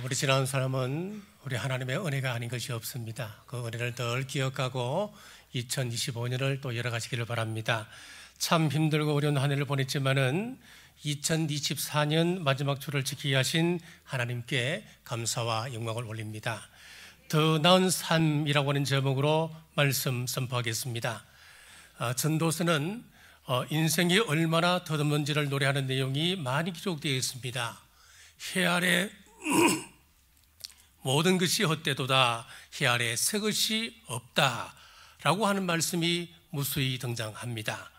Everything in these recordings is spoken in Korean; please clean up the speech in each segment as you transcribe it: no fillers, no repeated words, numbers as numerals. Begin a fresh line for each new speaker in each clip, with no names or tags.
우리 지나온 사람은 우리 하나님의 은혜가 아닌 것이 없습니다. 그 은혜를 늘 기억하고 2025년을 또 열어가시기를 바랍니다. 참 힘들고 어려운 한 해를 보냈지만은 2024년 마지막 주를 지키게 하신 하나님께 감사와 영광을 올립니다. 더 나은 삶이라고 하는 제목으로 말씀 선포하겠습니다. 전도서는 인생이 얼마나 더듬는지를 노래하는 내용이 많이 기록되어 있습니다. 해 아래 모든 것이 헛되도다, 해 아래 새 것이 없다 라고 하는 말씀이 무수히 등장합니다.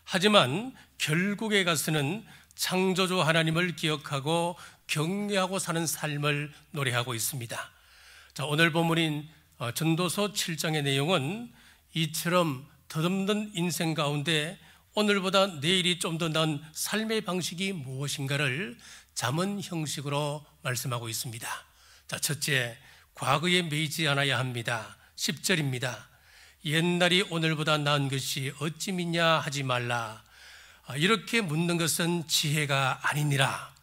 하지만 결국에 가서는 창조주 하나님을 기억하고 경외하고 사는 삶을 노래하고 있습니다. 자, 오늘 본문인 전도서 7장의 내용은 이처럼 더듬는 인생 가운데 오늘보다 내일이 좀 더 나은 삶의 방식이 무엇인가를 잠언 형식으로 말씀하고 있습니다. 자, 첫째, 과거에 매이지 않아야 합니다. 10절입니다. 옛날이 오늘보다 나은 것이 어찌 믿냐 하지 말라. 이렇게 묻는 것은 지혜가 아니니라.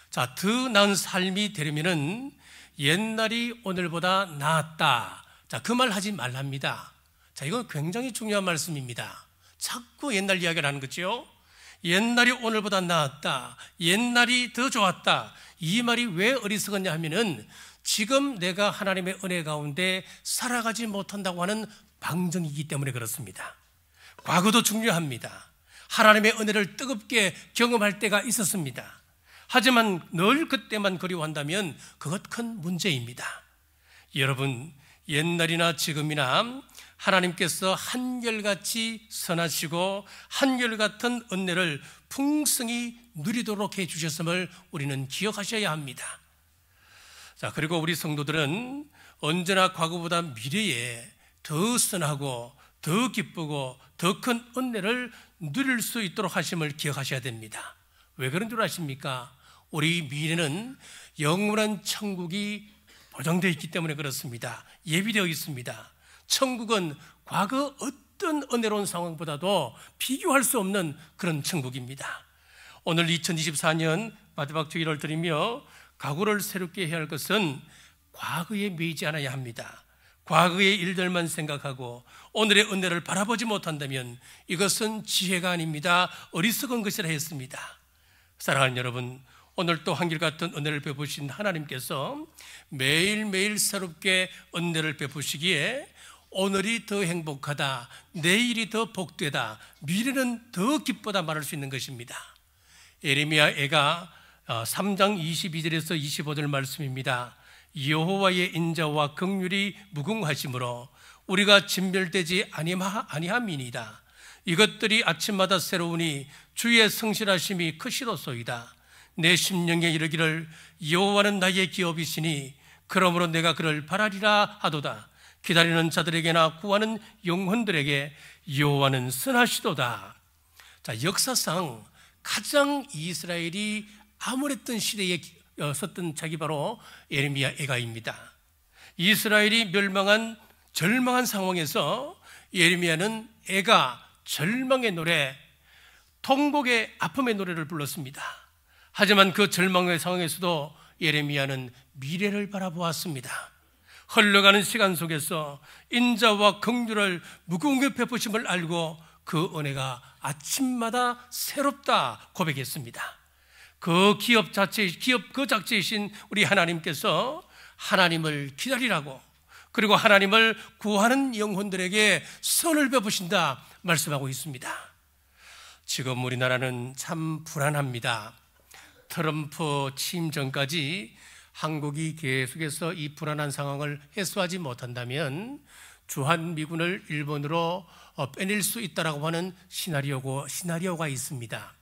자, 더 나은 삶이 되려면은 옛날이 오늘보다 나았다. 자, 그 말 하지 말랍니다. 자, 이건 굉장히 중요한 말씀입니다. 자꾸 옛날 이야기를 하는 거죠. 옛날이 오늘보다 나았다, 옛날이 더 좋았다. 이 말이 왜 어리석었냐 하면은 지금 내가 하나님의 은혜 가운데 살아가지 못한다고 하는 방정이기 때문에 그렇습니다. 과거도 중요합니다. 하나님의 은혜를 뜨겁게 경험할 때가 있었습니다. 하지만 늘 그때만 그리워한다면 그것 큰 문제입니다. 여러분, 옛날이나 지금이나 하나님께서 한결같이 선하시고 한결같은 은혜를 풍성히 누리도록 해주셨음을 우리는 기억하셔야 합니다. 자, 그리고 우리 성도들은 언제나 과거보다 미래에 더 선하고 더 기쁘고 더 큰 은혜를 누릴 수 있도록 하심을 기억하셔야 됩니다. 왜 그런 줄 아십니까? 우리 미래는 영원한 천국이 보장되어 있기 때문에 그렇습니다. 예비되어 있습니다. 천국은 과거 어떤 은혜로운 상황보다도 비교할 수 없는 그런 천국입니다. 오늘 2024년 마지막 주일을 드리며 각오를 새롭게 해야 할 것은 과거에 매이지 않아야 합니다. 과거의 일들만 생각하고 오늘의 은혜를 바라보지 못한다면 이것은 지혜가 아닙니다. 어리석은 것이라 했습니다. 사랑하는 여러분, 오늘 또 한결같은 은혜를 베푸신 하나님께서 매일매일 새롭게 은혜를 베푸시기에 오늘이 더 행복하다, 내일이 더 복되다, 미래는 더 기쁘다 말할 수 있는 것입니다. 예레미야 애가 3장 22절에서 25절 말씀입니다. 여호와의 인자와 긍휼이 무궁하심으로 우리가 진멸되지 아니함이니이다. 이것들이 아침마다 새로우니 주의 성실하심이 크시도소이다. 내 심령에 이르기를 여호와는 나의 기업이시니 그러므로 내가 그를 바라리라 하도다. 기다리는 자들에게나 구하는 영혼들에게 여호와는 선하시도다. 자, 역사상 가장 이스라엘이 암울했던 시대에 섰던 자기 바로 예레미야 애가입니다. 이스라엘이 절망한 상황에서 예레미야는 애가 절망의 노래, 통곡의 아픔의 노래를 불렀습니다. 하지만 그 절망의 상황에서도 예레미야는 미래를 바라보았습니다. 흘러가는 시간 속에서 인자와 긍휼을 무궁하게 베푸심을 알고 그 은혜가 아침마다 새롭다 고백했습니다. 그 기업 그 자체이신 우리 하나님께서 하나님을 기다리라고, 그리고 하나님을 구하는 영혼들에게 선을 베푸신다 말씀하고 있습니다. 지금 우리나라는 참 불안합니다. 트럼프 취임 전까지 한국이 계속해서 이 불안한 상황을 해소하지 못한다면 주한미군을 일본으로 빼낼 수 있다라고 하는 시나리오가 있습니다.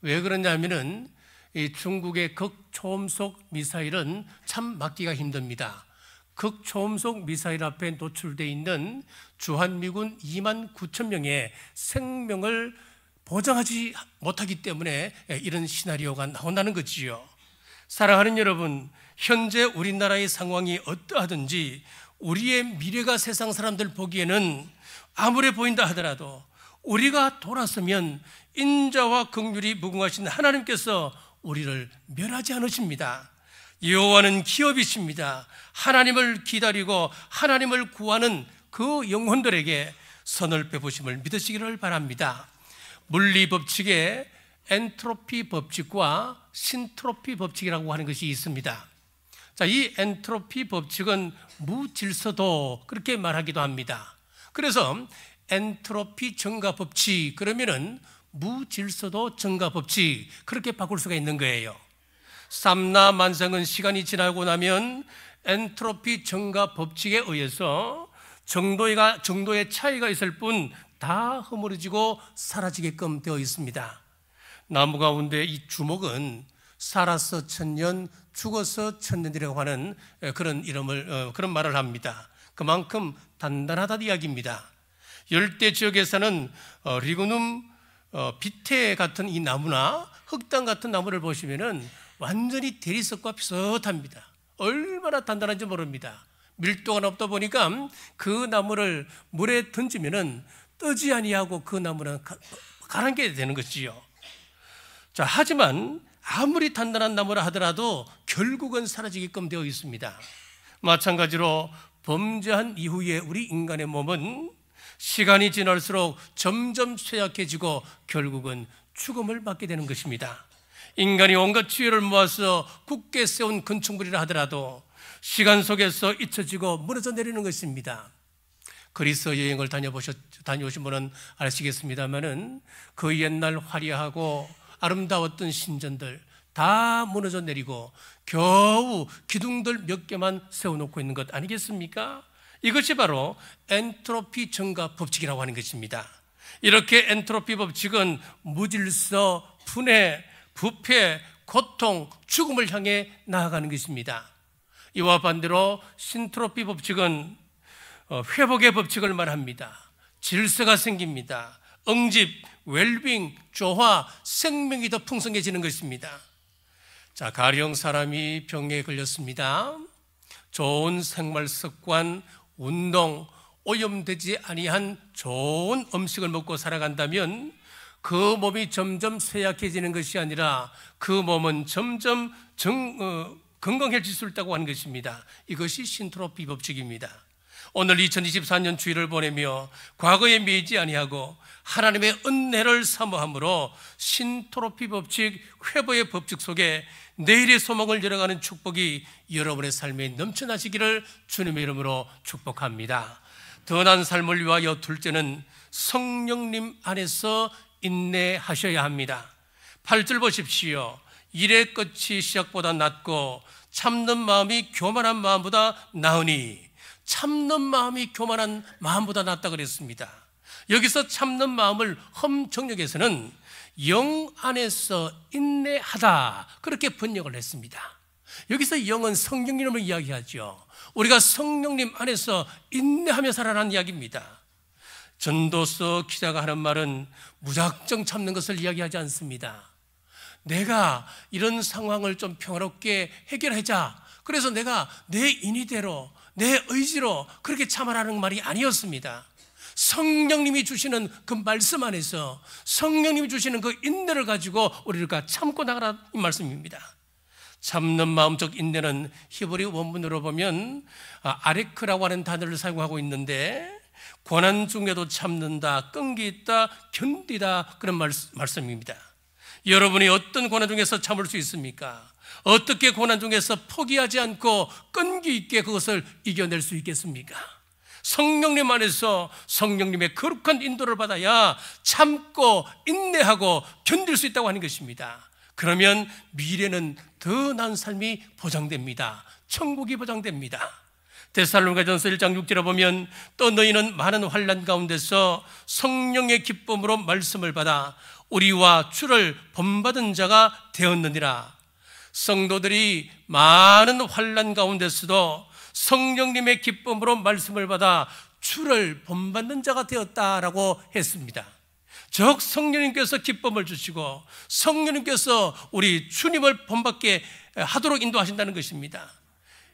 왜 그러냐면은 이 중국의 극초음속 미사일은 참 막기가 힘듭니다. 극초음속 미사일 앞에 노출되어 있는 주한미군 2만 9천 명의 생명을 보장하지 못하기 때문에 이런 시나리오가 나온다는 거지요. 사랑하는 여러분, 현재 우리나라의 상황이 어떠하든지 우리의 미래가 세상 사람들 보기에는 암울해 보인다 하더라도 우리가 돌아서면 인자와 긍휼이 무궁하신 하나님께서 우리를 멸하지 않으십니다. 여호와는 기업이십니다. 하나님을 기다리고 하나님을 구하는 그 영혼들에게 선을 베푸심을 믿으시기를 바랍니다. 물리 법칙에 엔트로피 법칙과 신트로피 법칙이라고 하는 것이 있습니다. 자, 이 엔트로피 법칙은 무질서도 그렇게 말하기도 합니다. 그래서 엔트로피 증가 법칙 그러면은 무질서도 증가 법칙 그렇게 바꿀 수가 있는 거예요. 삼라만상은 시간이 지나고 나면 엔트로피 증가 법칙에 의해서 정도의 차이가 있을 뿐 다 허물어지고 사라지게끔 되어 있습니다. 나무 가운데 이 주목은 살아서 천년, 죽어서 천년이라고 하는 그런 말을 합니다. 그만큼 단단하다는 이야기입니다. 열대 지역에서는 리그눔 비테 같은 이 나무나 흑당 같은 나무를 보시면은 완전히 대리석과 비슷합니다. 얼마나 단단한지 모릅니다. 밀도가 높다 보니까 그 나무를 물에 던지면은 뜨지 아니하고 그 나무는 가라앉게 되는 것이요. 자, 하지만 아무리 단단한 나무라 하더라도 결국은 사라지게끔 되어 있습니다. 마찬가지로 범죄한 이후에 우리 인간의 몸은 시간이 지날수록 점점 쇠약해지고 결국은 죽음을 맞게 되는 것입니다. 인간이 온갖 지혜를 모아서 굳게 세운 건축물이라 하더라도 시간 속에서 잊혀지고 무너져 내리는 것입니다. 그리스 여행을 다녀오신 분은 아시겠습니다만은 그 옛날 화려하고 아름다웠던 신전들 다 무너져 내리고 겨우 기둥들 몇 개만 세워놓고 있는 것 아니겠습니까? 이것이 바로 엔트로피 증가 법칙이라고 하는 것입니다. 이렇게 엔트로피 법칙은 무질서, 분해, 부패, 고통, 죽음을 향해 나아가는 것입니다. 이와 반대로 신트로피 법칙은 회복의 법칙을 말합니다. 질서가 생깁니다. 응집, 웰빙, 조화, 생명이 더 풍성해지는 것입니다. 자, 가령 사람이 병에 걸렸습니다. 좋은 생활 습관, 운동, 오염되지 아니한 좋은 음식을 먹고 살아간다면 그 몸이 점점 쇠약해지는 것이 아니라 그 몸은 점점 건강해질 수 있다고 하는 것입니다. 이것이 신트로피 법칙입니다. 오늘 2024년 주일을 보내며 과거에 매이지 아니하고 하나님의 은혜를 사모함으로 신트로피 법칙, 회복의 법칙 속에 내일의 소망을 열어가는 축복이 여러분의 삶에 넘쳐나시기를 주님의 이름으로 축복합니다. 더 나은 삶을 위하여 둘째는 성령님 안에서 인내하셔야 합니다. 8절 보십시오. 일의 끝이 시작보다 낫고 참는 마음이 교만한 마음보다 나으니, 참는 마음이 교만한 마음보다 낫다 그랬습니다. 여기서 참는 마음을 험정역에서는 영 안에서 인내하다 그렇게 번역을 했습니다. 여기서 영은 성령님을 이야기하죠. 우리가 성령님 안에서 인내하며 살아라는 이야기입니다. 전도서 기자가 하는 말은 무작정 참는 것을 이야기하지 않습니다. 내가 이런 상황을 좀 평화롭게 해결하자, 그래서 내가 내 인의대로 내 의지로 그렇게 참아라는 말이 아니었습니다. 성령님이 주시는 그 말씀 안에서 성령님이 주시는 그 인내를 가지고 우리가 참고 나가라는 말씀입니다. 참는 마음적 인내는 히브리 원문으로 보면 아레크라고 하는 단어를 사용하고 있는데, 고난 중에도 참는다, 끈기 있다, 견디다, 그런 말씀입니다. 여러분이 어떤 고난 중에서 참을 수 있습니까? 어떻게 고난 중에서 포기하지 않고 끈기 있게 그것을 이겨낼 수 있겠습니까? 성령님 안에서 성령님의 거룩한 인도를 받아야 참고 인내하고 견딜 수 있다고 하는 것입니다. 그러면 미래는 더 나은 삶이 보장됩니다. 천국이 보장됩니다. 데살로니가전서 1장 6절에 보면 또 너희는 많은 환난 가운데서 성령의 기쁨으로 말씀을 받아 우리와 주를 본받은 자가 되었느니라. 성도들이 많은 환난 가운데서도 성령님의 기쁨으로 말씀을 받아 주를 본받는 자가 되었다라고 했습니다. 즉 성령님께서 기쁨을 주시고 성령님께서 우리 주님을 본받게 하도록 인도하신다는 것입니다.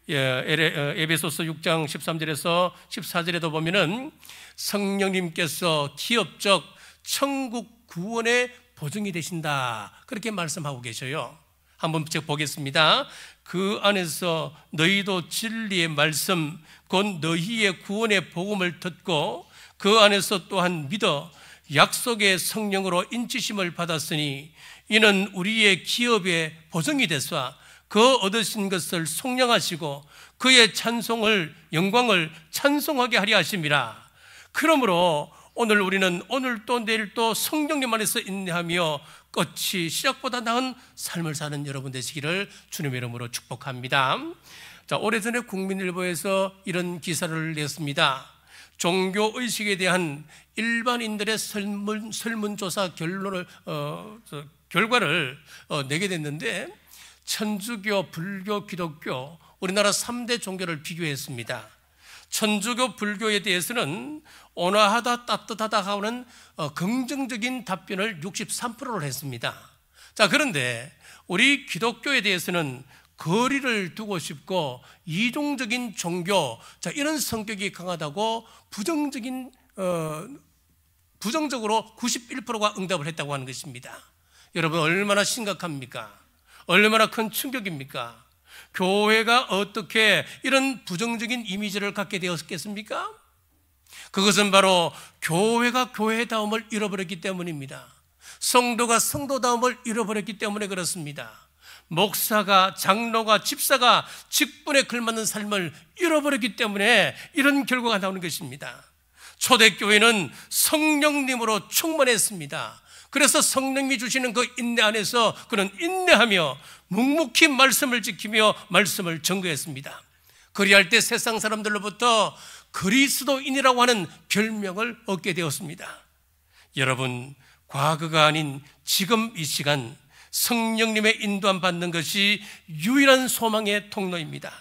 에베소서 6장 13절에서 14절에도 보면은 성령님께서 기업적 천국 구원의 보증이 되신다 그렇게 말씀하고 계셔요. 한번 보겠습니다. 그 안에서 너희도 진리의 말씀 곧 너희의 구원의 복음을 듣고 그 안에서 또한 믿어 약속의 성령으로 인치심을 받았으니 이는 우리의 기업의 보증이 되사 그 얻으신 것을 속량하시고 그의 찬송을 영광을 찬송하게 하려 하심이라. 그러므로 오늘 우리는 오늘 또 내일 또 성령님 안에서 인내하며 끝이 시작보다 나은 삶을 사는 여러분 되시기를 주님의 이름으로 축복합니다. 자, 오래전에 국민일보에서 이런 기사를 냈습니다. 종교의식에 대한 일반인들의 설문조사 결과를 내게 됐는데 천주교, 불교, 기독교 우리나라 3대 종교를 비교했습니다. 천주교, 불교에 대해서는 온화하다, 따뜻하다 하는 긍정적인 답변을 63%를 했습니다. 자, 그런데 우리 기독교에 대해서는 거리를 두고 싶고 이중적인 종교, 자, 이런 성격이 강하다고 부정적으로 91%가 응답을 했다고 하는 것입니다. 여러분, 얼마나 심각합니까? 얼마나 큰 충격입니까? 교회가 어떻게 이런 부정적인 이미지를 갖게 되었겠습니까? 그것은 바로 교회가 교회다움을 잃어버렸기 때문입니다. 성도가 성도다움을 잃어버렸기 때문에 그렇습니다. 목사가, 장로가, 집사가 직분에 걸맞는 삶을 잃어버렸기 때문에 이런 결과가 나오는 것입니다. 초대교회는 성령님으로 충만했습니다. 그래서 성령님이 주시는 그 인내 안에서 그는 인내하며 묵묵히 말씀을 지키며 말씀을 전거했습니다. 그리할 때 세상 사람들로부터 그리스도인이라고 하는 별명을 얻게 되었습니다. 여러분, 과거가 아닌 지금 이 시간 성령님의 인도함 받는 것이 유일한 소망의 통로입니다.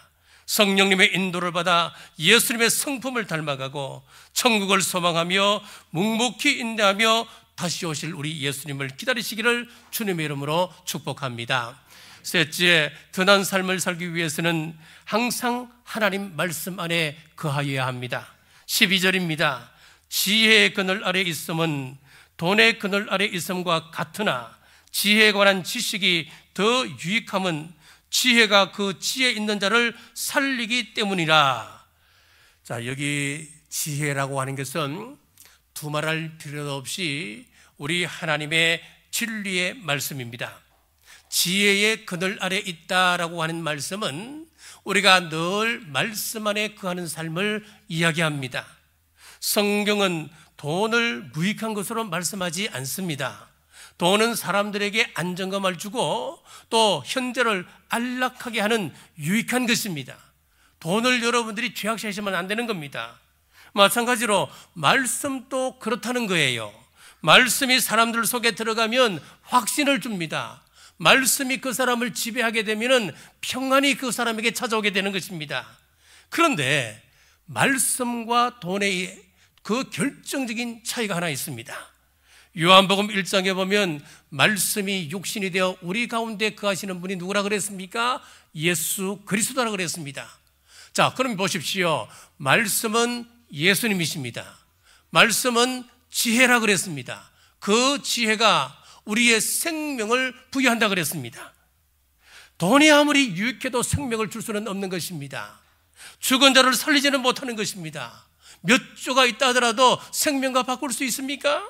성령님의 인도를 받아 예수님의 성품을 닮아가고 천국을 소망하며 묵묵히 인내하며 다시 오실 우리 예수님을 기다리시기를 주님의 이름으로 축복합니다. 셋째, 선한 삶을 살기 위해서는 항상 하나님 말씀 안에 거하여야 합니다. 12절입니다. 지혜의 그늘 아래 있음은 돈의 그늘 아래 있음과 같으나 지혜에 관한 지식이 더 유익함은 지혜가 그 지혜 있는 자를 살리기 때문이라. 자, 여기 지혜라고 하는 것은 두말할 필요도 없이 우리 하나님의 진리의 말씀입니다. 지혜의 그늘 아래 있다라고 하는 말씀은 우리가 늘 말씀 안에 거하는 삶을 이야기합니다. 성경은 돈을 무익한 것으로 말씀하지 않습니다. 돈은 사람들에게 안정감을 주고 또 현재를 안락하게 하는 유익한 것입니다. 돈을 여러분들이 죄악시하시면 안 되는 겁니다. 마찬가지로 말씀도 그렇다는 거예요. 말씀이 사람들 속에 들어가면 확신을 줍니다. 말씀이 그 사람을 지배하게 되면 평안이 그 사람에게 찾아오게 되는 것입니다. 그런데 말씀과 돈의 그 결정적인 차이가 하나 있습니다. 요한복음 1장에 보면 말씀이 육신이 되어 우리 가운데 거하시는 분이 누구라 그랬습니까? 예수 그리스도라 그랬습니다. 자, 그럼 보십시오. 말씀은 예수님이십니다. 말씀은 지혜라 그랬습니다. 그 지혜가 우리의 생명을 부여한다 그랬습니다. 돈이 아무리 유익해도 생명을 줄 수는 없는 것입니다. 죽은 자를 살리지는 못하는 것입니다. 몇 조가 있다 하더라도 생명과 바꿀 수 있습니까?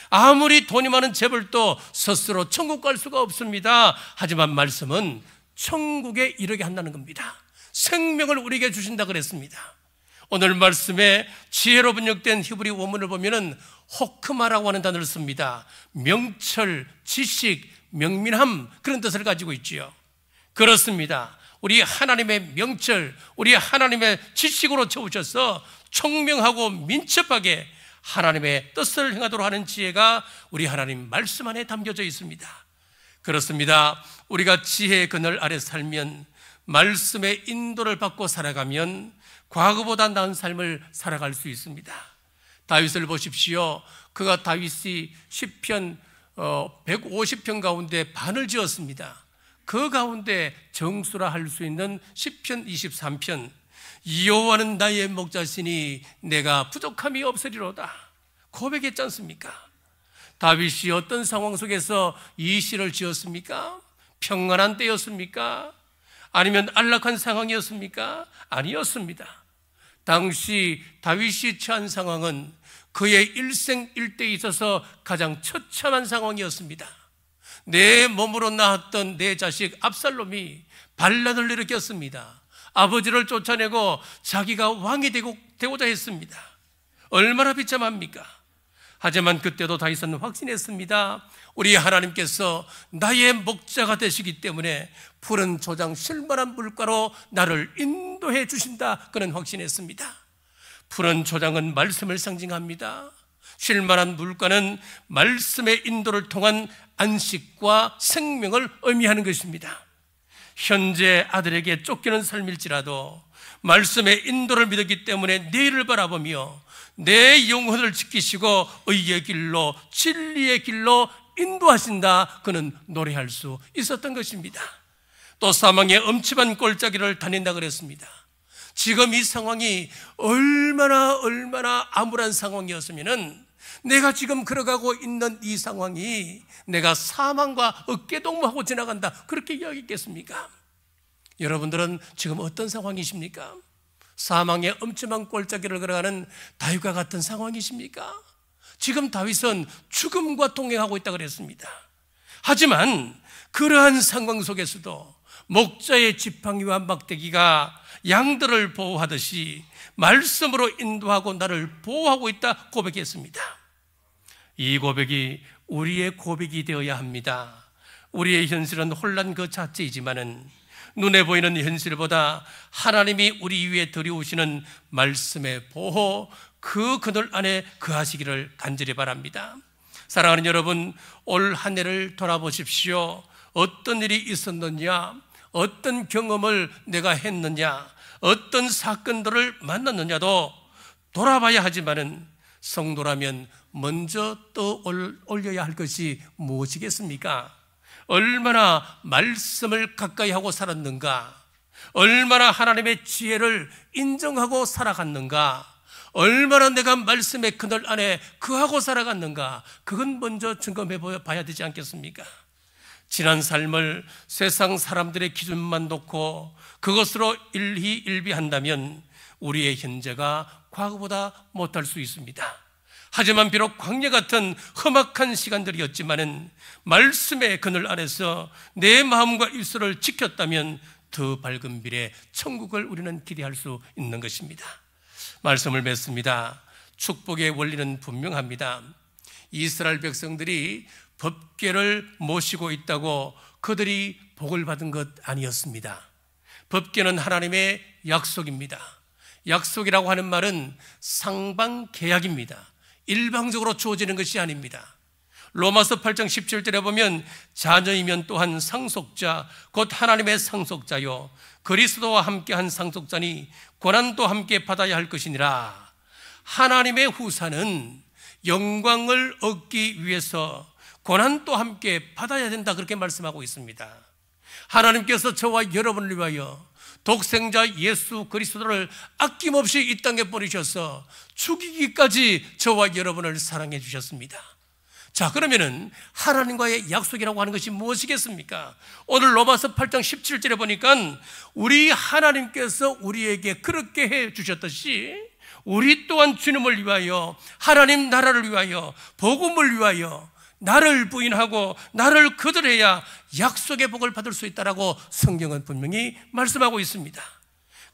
아무리 돈이 많은 재벌도 스스로 천국 갈 수가 없습니다. 하지만 말씀은 천국에 이르게 한다는 겁니다. 생명을 우리에게 주신다 그랬습니다. 오늘 말씀에 지혜로 번역된 히브리 원문을 보면은 호크마라고 하는 단어를 씁니다. 명철, 지식, 명민함, 그런 뜻을 가지고 있지요. 그렇습니다. 우리 하나님의 명철, 우리 하나님의 지식으로 채우셔서 총명하고 민첩하게 하나님의 뜻을 행하도록 하는 지혜가 우리 하나님 말씀 안에 담겨져 있습니다. 그렇습니다. 우리가 지혜의 그늘 아래 살면, 말씀의 인도를 받고 살아가면 과거보다 나은 삶을 살아갈 수 있습니다. 다윗을 보십시오. 그가 다윗이 시편 150편 가운데 반을 지었습니다. 그 가운데 정수라 할 수 있는 시편 23편, 여호와는 나의 목자시니 내가 부족함이 없으리로다 고백했지 않습니까? 다윗이 어떤 상황 속에서 이 시를 지었습니까? 평안한 때였습니까? 아니면 안락한 상황이었습니까? 아니었습니다. 당시 다윗이 처한 상황은 그의 일생일대에 있어서 가장 처참한 상황이었습니다. 내 몸으로 낳았던 내 자식 압살롬이 반란을 일으켰습니다. 아버지를 쫓아내고 자기가 왕이 되고자 했습니다. 얼마나 비참합니까? 하지만 그때도 다윗은 확신했습니다. 우리 하나님께서 나의 목자가 되시기 때문에 푸른 초장 실만한 물가로 나를 인도해 주신다. 그는 확신했습니다. 푸른 초장은 말씀을 상징합니다. 쉴만한 물가는 말씀의 인도를 통한 안식과 생명을 의미하는 것입니다. 현재 아들에게 쫓기는 삶일지라도 말씀의 인도를 믿었기 때문에 내일을 바라보며 내 영혼을 지키시고 의의 길로 진리의 길로 인도하신다. 그는 노래할 수 있었던 것입니다. 또 사망의 엄침한 골짜기를 다닌다 그랬습니다. 지금 이 상황이 얼마나 암울한 상황이었으면은 내가 지금 걸어가고 있는 이 상황이 내가 사망과 어깨동무하고 지나간다 그렇게 이야기했겠습니까? 여러분들은 지금 어떤 상황이십니까? 사망의 엄침한 골짜기를 걸어가는 다윗과 같은 상황이십니까? 지금 다윗은 죽음과 동행하고 있다고 그랬습니다. 하지만 그러한 상황 속에서도 목자의 지팡이와 막대기가 양들을 보호하듯이 말씀으로 인도하고 나를 보호하고 있다 고백했습니다. 이 고백이 우리의 고백이 되어야 합니다. 우리의 현실은 혼란 그 자체이지만은 눈에 보이는 현실보다 하나님이 우리 위에 들여오시는 말씀의 보호, 그 그늘 안에 거하시기를 간절히 바랍니다. 사랑하는 여러분, 올 한 해를 돌아보십시오. 어떤 일이 있었느냐, 어떤 경험을 내가 했느냐, 어떤 사건들을 만났느냐도 돌아봐야 하지만은 성도라면 먼저 떠올려야 할 것이 무엇이겠습니까? 얼마나 말씀을 가까이 하고 살았는가, 얼마나 하나님의 지혜를 인정하고 살아갔는가, 얼마나 내가 말씀의 그늘 안에 거하고 살아갔는가, 그건 먼저 점검해 봐야 되지 않겠습니까? 지난 삶을 세상 사람들의 기준만 놓고 그것으로 일희일비한다면 우리의 현재가 과거보다 못할 수 있습니다. 하지만 비록 광야 같은 험악한 시간들이었지만은 말씀의 그늘 안에서 내 마음과 입술을 지켰다면 더 밝은 미래 천국을 우리는 기대할 수 있는 것입니다. 말씀을 맺습니다. 축복의 원리는 분명합니다. 이스라엘 백성들이 법궤를 모시고 있다고 그들이 복을 받은 것 아니었습니다. 법궤는 하나님의 약속입니다. 약속이라고 하는 말은 상방계약입니다. 일방적으로 주어지는 것이 아닙니다. 로마서 8장 17절에 보면 자녀이면 또한 상속자 곧 하나님의 상속자요 그리스도와 함께한 상속자니 고난도 함께 받아야 할 것이니라. 하나님의 후사는 영광을 얻기 위해서 고난도 함께 받아야 된다 그렇게 말씀하고 있습니다. 하나님께서 저와 여러분을 위하여 독생자 예수 그리스도를 아낌없이 이 땅에 보내셔서 죽이기까지 저와 여러분을 사랑해 주셨습니다. 자, 그러면은 하나님과의 약속이라고 하는 것이 무엇이겠습니까? 오늘 로마서 8장 17절에 보니까 우리 하나님께서 우리에게 그렇게 해 주셨듯이 우리 또한 주님을 위하여, 하나님 나라를 위하여, 복음을 위하여 나를 부인하고 나를 거절해야 약속의 복을 받을 수 있다라고 성경은 분명히 말씀하고 있습니다.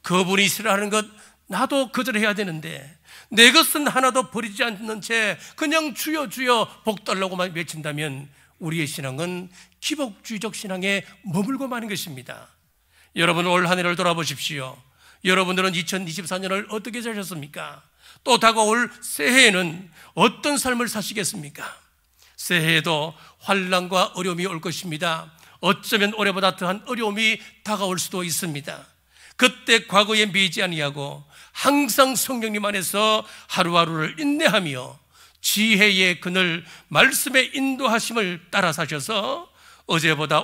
그분이 싫어하는 것 나도 거절해야 되는데 내 것은 하나도 버리지 않는 채 그냥 주여 주여 복 달라고만 외친다면 우리의 신앙은 기복주의적 신앙에 머물고 마는 것입니다. 여러분, 올 한 해를 돌아보십시오. 여러분들은 2024년을 어떻게 사셨습니까? 또 다가올 새해에는 어떤 삶을 사시겠습니까? 새해에도 환난과 어려움이 올 것입니다. 어쩌면 올해보다 더한 어려움이 다가올 수도 있습니다. 그때 과거에 매이지 아니하고 항상 성령님 안에서 하루하루를 인내하며 지혜의 그늘 말씀의 인도하심을 따라 사셔서 어제보다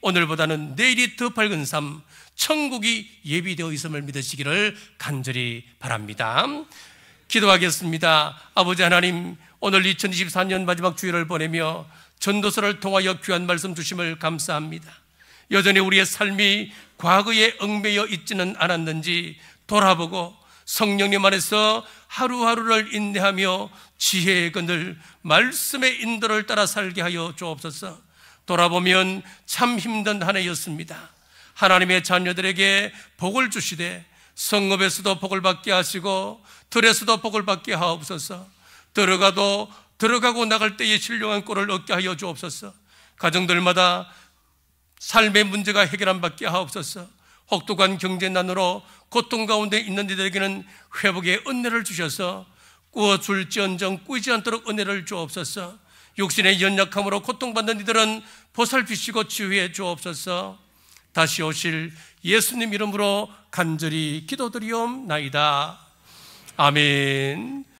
오늘보다는 내일이 더 밝은 삶, 천국이 예비되어 있음을 믿으시기를 간절히 바랍니다. 기도하겠습니다. 아버지 하나님, 오늘 2024년 마지막 주일을 보내며 전도서를 통하여 귀한 말씀 주심을 감사합니다. 여전히 우리의 삶이 과거에 얽매여 있지는 않았는지 돌아보고 성령님 안에서 하루하루를 인내하며 지혜의 그늘 말씀의 인도를 따라 살게 하여 주옵소서. 돌아보면 참 힘든 한 해였습니다. 하나님의 자녀들에게 복을 주시되 성읍에서도 복을 받게 하시고 들에서도 복을 받게 하옵소서. 들어가고 나갈 때에 신령한 꼴을 얻게 하여 주옵소서. 가정들마다 삶의 문제가 해결 안 받게 하옵소서. 혹독한 경제난으로 고통 가운데 있는 이들에게는 회복의 은혜를 주셔서 꾸어줄지언정 꾸이지 않도록 은혜를 주옵소서. 육신의 연약함으로 고통받는 이들은 보살피시고 치유해 주옵소서. 다시 오실 예수님 이름으로 간절히 기도드리옵나이다. 아멘.